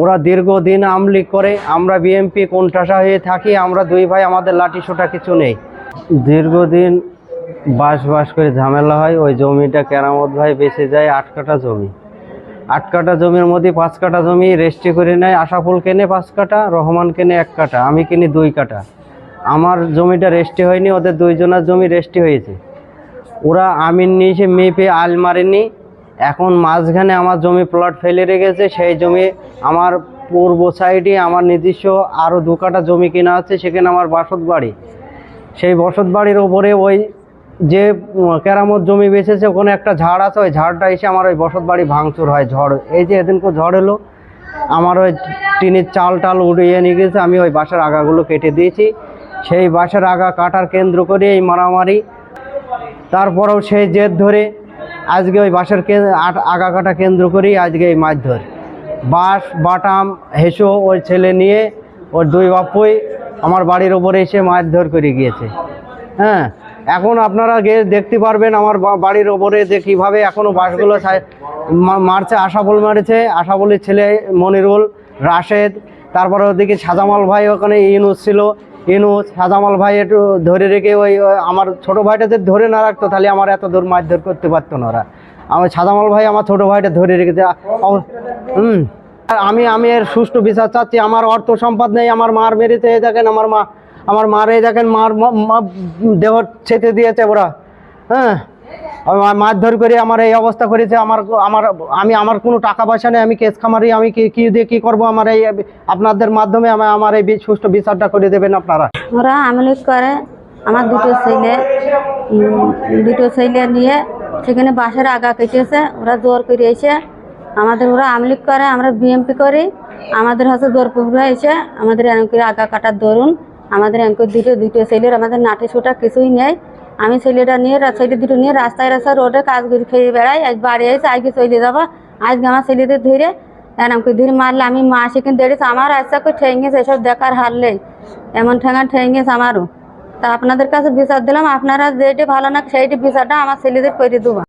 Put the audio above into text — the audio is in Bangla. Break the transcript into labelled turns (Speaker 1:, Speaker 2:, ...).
Speaker 1: ওরা দীর্ঘদিন আমলি করে, আমরা বিএমপি কোণঠাসা হয়ে থাকি। আমরা দুই ভাই, আমাদের লাঠি সোটা কিছু নেই। দীর্ঘদিন বাস করে ঝামেলা হয়। ওই জমিটা কেরামত ভাই বেঁচে যায় 8 কাঠা জমি। 8 কাঠা জমির মধ্যে 5 কাঠা জমি রেজিস্ট্রি করে নেয়। আশাফুল কেনে 5 কাঠা, রহমান কেনে 1 কাঠা, আমি কিনি 2 কাঠা। আমার জমিটা রেজিস্ট্রি হয়নি, ওদের দুইজনের জমি রেজিস্ট্রি হয়েছে। ওরা আমিন নিয়েছে, মেপে আল মারেনি। এখন মাঝখানে আমার জমি প্লট ফেলে রেখেছে। সেই জমি আমার পূর্ব সাইডে আমার নিজস্ব আরও 2 কাঠা জমি কেনা আছে, সেখানে আমার বসত বাড়ি। সেই বসত বাড়ির ওপরে ওই যে কেরামত জমি বেচেছে, ওখানে একটা ঝাড় আছে, ওই ঝাড়টা এসে আমার ওই বসত বাড়ি ভাঙচুর হয়। ঝড়, এই যে এদিনকে ঝড় এলো, আমার ওই টিনের চাল টাল উড়িয়ে নিয়ে গেছে। আমি ওই বাঁশের আগাগুলো কেটে দিয়েছি। সেই বাঁশের আগা কাটার কেন্দ্র করে এই মারামারি। তারপরেও সেই জেদ ধরে আজকে ওই বাঁশের আগা কাটা কেন্দ্র করেই আজকে এই মারধর। বাঁশ বাটাম হেসো ওই ছেলে নিয়ে ওর 2 বাপুই আমার বাড়ির ওপরে এসে মারধর করে গিয়েছে। হ্যাঁ, এখন আপনারা গিয়ে দেখতে পারবেন আমার বাড়ির ওপরে যে কীভাবে এখনও বাঁশগুলো মারছে। আশাফুল মারেছে, আশাফুলের ছেলে মনিরুল, রাশেদ, তারপরে ওদিকে সাজামাল ভাই, ওখানে ইনুস ছিল। ইনুস, সাজামাল ভাই একটু ধরে রেখে ওই আমার ছোটো ভাইটাতে ধরে না রাখতো, তাহলে আমার এত দূর মারধর করতে পারতো না ওরা। আমার সাজামাল ভাই আমার ছোটো ভাইটা ধরে রেখেছে। আমি এর সুষ্ঠু বিচার চাচ্ছি। আমার অর্থ সম্পদ নেই, আমার মার মেরেছে। এই দেখেন আমার মার, এই দেখেন মার দেহ ছেঁচে দিয়েছে ওরা। হ্যাঁ, মারধর করে আমার এই অবস্থা করেছে। আমার কোনো টাকা পয়সা নেই, আমি কেস খামারি, আমি কি দিয়ে কী করবো? আমার এই আপনাদের মাধ্যমে আমার এই সুষ্ঠু বিচারটা করে দেবেন আপনারা।
Speaker 2: ওরা আমলি করে, আমার দুটো ছেলে নিয়ে সেখানে বাঁশের আগা কেটেছে। ওরা জোর করে এসে আমাদের, ওরা আমলি করে, আমরা বিএমপি করি। আমাদের হচ্ছে জোরপুরা এসে আমাদের এনকোর আগা কাটার দরুন আমাদের এনকোর দুটো ছেলের আমাদের নাটি সোটা কিছুই নেই। আমি ছেলে দুটো নিয়ে রাস্তায় রোডে কাজ করে খেয়ে বেড়াই। আজ বাড়ি এসে আজকে চলে যাবো। আজকে আমার ছেলেদের ধরে আমাকে ধরে মারলে, আমি মা সেখানে দেখেছি আমার আশা করে ঠেঙেছে। এসব দেখার হারলেই এমন ঠেঙেছে আমারও। তা আপনাদের কাছে বিচার দিলাম, আপনারা যেটি ভালো না সেইটি বিচারটা আমার ছেলেদের করে দেবো।